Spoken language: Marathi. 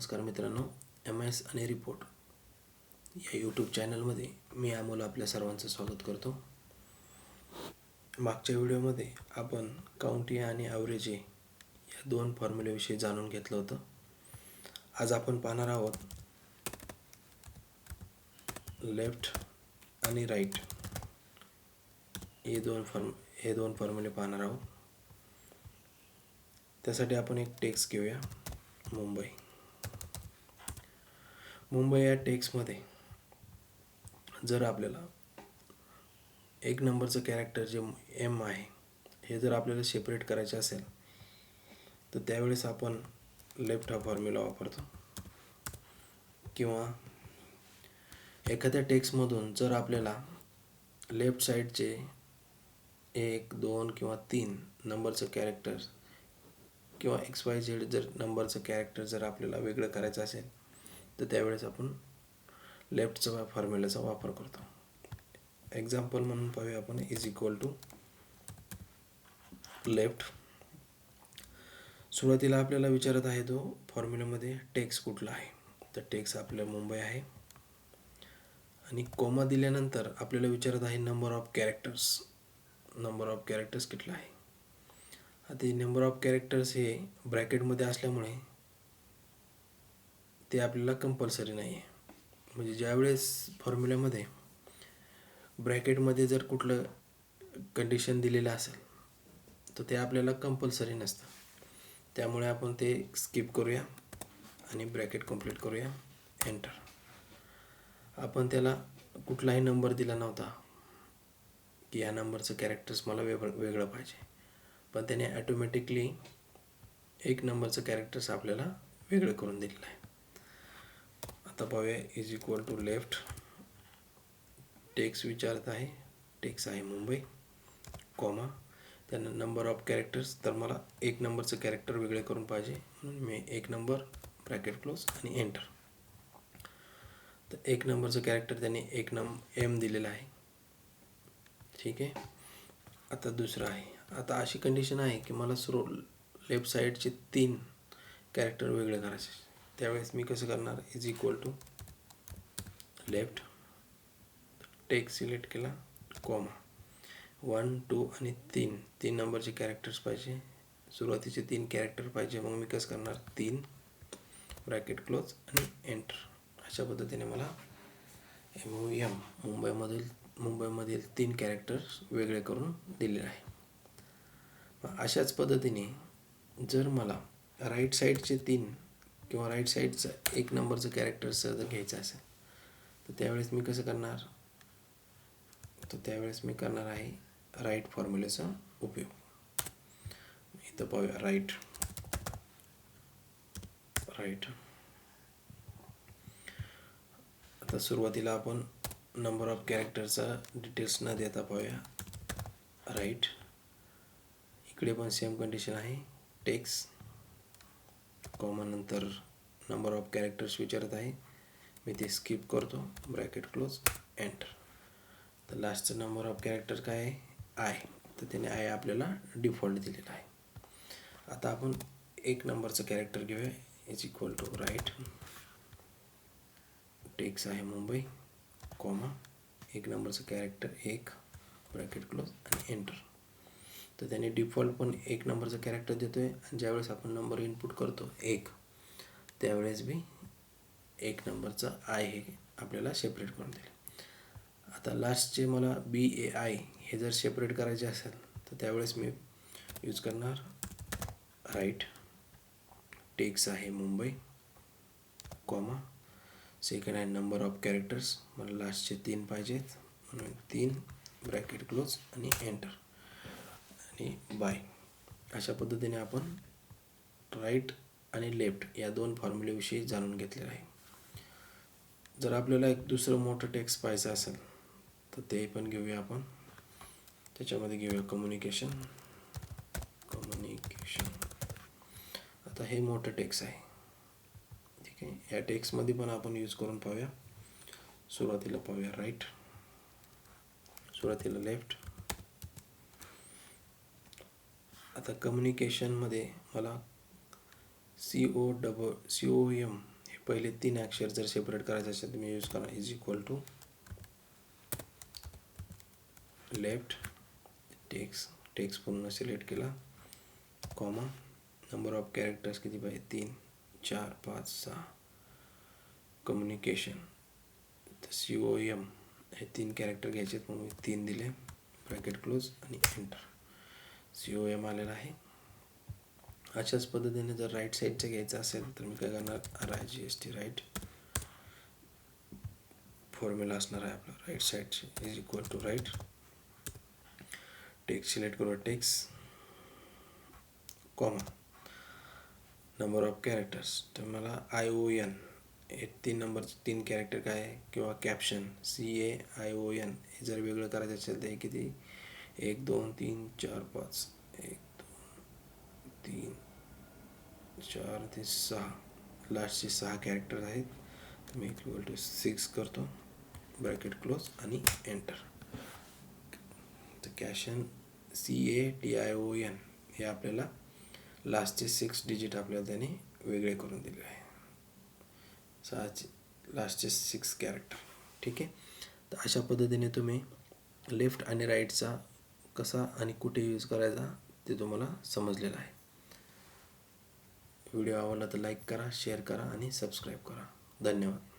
नमस्कार मित्रांनो, MS आणि रिपोर्ट या यूट्यूब चॅनलमध्ये मी अमोल आपल्या सर्वांचं स्वागत करतो. मागच्या व्हिडिओमध्ये आपण काउंटी आणि ॲव्हरेज या दोन फॉर्म्युलेविषयी जाणून घेतलं होतं. आज आपण पाहणार आहोत लेफ्ट आणि राईट हे दोन फॉर्म्युले पाहणार आहोत. त्यासाठी आपण एक टेक्स्ट घेऊया. मुंबई या टेक्स्टमध्ये जर आपल्याला एक नंबरचं कॅरेक्टर जे M आहे हे जर आपल्याला सेपरेट करायचे असेल तर त्यावेळेस आपण लेफ्ट हा फॉर्म्युला वापरतो. किंवा एखाद्या टेक्स्टमधून जर आपल्याला लेफ्ट साईडचे 1, 2 किंवा 3 नंबरचं कॅरेक्टर किंवा XYZ जर नंबरचं कॅरेक्टर जर आपल्याला वेगळं करायचं असेल तर त्यावेळेस आपण लेफ्टचा फॉर्म्युलाचा वापर करतो. एक्झाम्पल म्हणून पाहूया आपण = लेफ्ट. सुरुवातीला आपल्याला विचारत आहे तो फॉर्म्युल्यामध्ये टेक्स्ट कुठला आहे, तर टेक्स्ट आपल्याला मुंबई आहे. आणि कोमा दिल्यानंतर आपल्याला विचारत आहे नंबर ऑफ कॅरेक्टर्स कुठला आहे. आता नंबर ऑफ कॅरेक्टर्स हे ब्रॅकेटमध्ये असल्यामुळे ते आपल्याला कंपल्सरी नाही आहे. म्हणजे ज्यावेळेस फॉर्म्युल्यामध्ये ब्रॅकेटमध्ये जर कुठलं कंडिशन दिलेलं असेल तर ते आपल्याला कंपल्सरी नसतं. त्यामुळे आपण ते स्किप करूया आणि ब्रॅकेट कंप्लीट करूया. एंटर. आपण त्याला कुठलाही नंबर दिला नव्हता की या नंबरचं कॅरेक्टर्स मला वेगळं पाहिजे, पण त्याने ॲटोमॅटिकली एक नंबरचं कॅरेक्टर्स आपल्याला वेगळं करून दिलेलं आहे. आता पाहूया = लेफ्ट. टेक्स्ट विचारत आहे, टेक्स्ट आहे मुंबई, कॉमा, त्यांना नंबर ऑफ कॅरेक्टर्स, तर मला एक नंबरचं कॅरेक्टर वेगळे करून पाहिजे म्हणून मी एक नंबर ब्रॅकेट क्लोज आणि एंटर. तर एक नंबरचं कॅरेक्टर त्यांनी M दिलेलं आहे. ठीक आहे. आता दुसरं आहे. आता अशी कंडिशन आहे की मला लेफ्ट साईडचे 3 कॅरेक्टर वेगळे करायचे. त्यावेळेस मी कसं करणार, = लेफ्ट, टेक्स्ट सिलेक्ट केला, कॉमा, 1, 2 आणि 3 नंबरचे कॅरेक्टर्स पाहिजे. सुरुवातीचे 3 कॅरेक्टर पाहिजे. मग मी कसं करणार, 3 ब्रॅकेट क्लोज आणि एंटर. अशा पद्धतीने मला मुंबईमधील 3 कॅरेक्टर्स वेगळे करून दिलेले आहे. अशाच पद्धतीने जर मला राईट साईडचे 3 किंवा राईट साईडचं 1 नंबरचं कॅरेक्टर्स जर घ्यायचं असेल तर त्यावेळेस मी कसं करणार, तर त्यावेळेस मी करणार आहे राईट फॉर्म्युलेचा उपयोग. इथं पाहूया राईट. आता सुरुवातीला आपण नंबर ऑफ कॅरेक्टरचा डिटेल्स न देता पाहूया राईट. इकडे पण सेम कंडिशन आहे. टेक्स्ट, कॉमा, नंतर नंबर ऑफ कॅरेक्टर्स विचारत आहे, मी ते स्किप करतो, ब्रॅकेट क्लोज, एंटर. तर लास्टचं नंबर ऑफ कॅरेक्टर काय आहे, I. तर त्याने I आपल्याला डिफॉल्ट दिलेला आहे. आता आपण एक नंबरचं कॅरेक्टर घेऊया, = राईट. टेक्स्ट आहे मुंबई, कॉमा, एक नंबरचं कॅरेक्टर 1 ब्रॅकेट क्लोज आणि एंटर. तर त्याने डिफॉल्ट पण एक नंबरचं कॅरेक्टर देतो आहे. आणि ज्यावेळेस आपण नंबर इनपुट करतो 1 त्यावेळेस बी एक नंबरचा I हे आपल्याला सेपरेट करून दिले. आता लास्टचे मला BAI हे जर सेपरेट करायचे असेल तर त्यावेळेस मी यूज करणार राईट. टेक्स्ट आहे मुंबई, कॉमा, सेकंड आहे नंबर ऑफ कॅरेक्टर्स, मला लास्टचे 3 पाहिजेत म्हणून 3 ब्रॅकेट क्लोज आणि एंटर आणि बाय. अशा पद्धतीने आपण राईट आणि लेफ्ट या दोन फॉर्म्युलेविषयी जाणून घेतलेलं आहे. जर आपल्याला एक दुसरं मोठं टेक्स्ट पाहायचं असेल तर ते पण घेऊया आपण. त्याच्यामध्ये घेऊया कम्युनिकेशन. आता हे मोठं टेक्स्ट आहे. ठीक आहे. या टेक्स्टमध्ये पण आपण यूज करून पाहूया. सुरुवातीला पाहूया राईट, सुरुवातीला लेफ्ट. आता कम्युनिकेशनमध्ये मला COM पहिले 3 अक्षर जर सेपरेट करायचे असेल तर मी यूज करा is equal to left text पूर्ण सिलेक्ट केला, कॉमा, नंबर ऑफ कॅरेक्टर्स किती पाहिजे 3 4 5 6, कम्युनिकेशन तर COM हे 3 कॅरेक्टर घ्यायचे आहेत म्हणून 3 दिले, ब्रॅकेट क्लोज आणि एंटर. COM आलेला आहे. अशाच पद्धतीने जर राईट साईडचं घ्यायचं असेल तर मी काय करणार RIGST राईट फॉर्म्युला असणार आहे आपला राईट साईडचे is equal to right text select करू, text, comma, number of characters तर मला ION हे 3 कॅरेक्टर काय आहे किंवा कॅप्शन CAION हे जर वेगळं करायचं असेल तर हे किती 1 2 3 4 5 1 2 3 4 ते 6 लास्टचे 6 कॅरेक्टर आहेत तर मी इक्वल टू 6 करतो, ब्रॅकेट क्लोज आणि एंटर. तर कॅशन CATION हे आपल्याला लास्टचे 6 डिजिट आपल्याला त्याने वेगळे करून दिले आहे, 6चे लास्टचे 6 कॅरेक्टर. ठीक आहे. तर अशा पद्धतीने तुम्ही लेफ्ट आणि राईटचा कसा आणि कुठे यूज करायचा ते तुम्हाला समजलेलं आहे. व्हिडिओ आवडला तर लाईक करा, शेअर करा आणि सबस्क्राईब करा. धन्यवाद.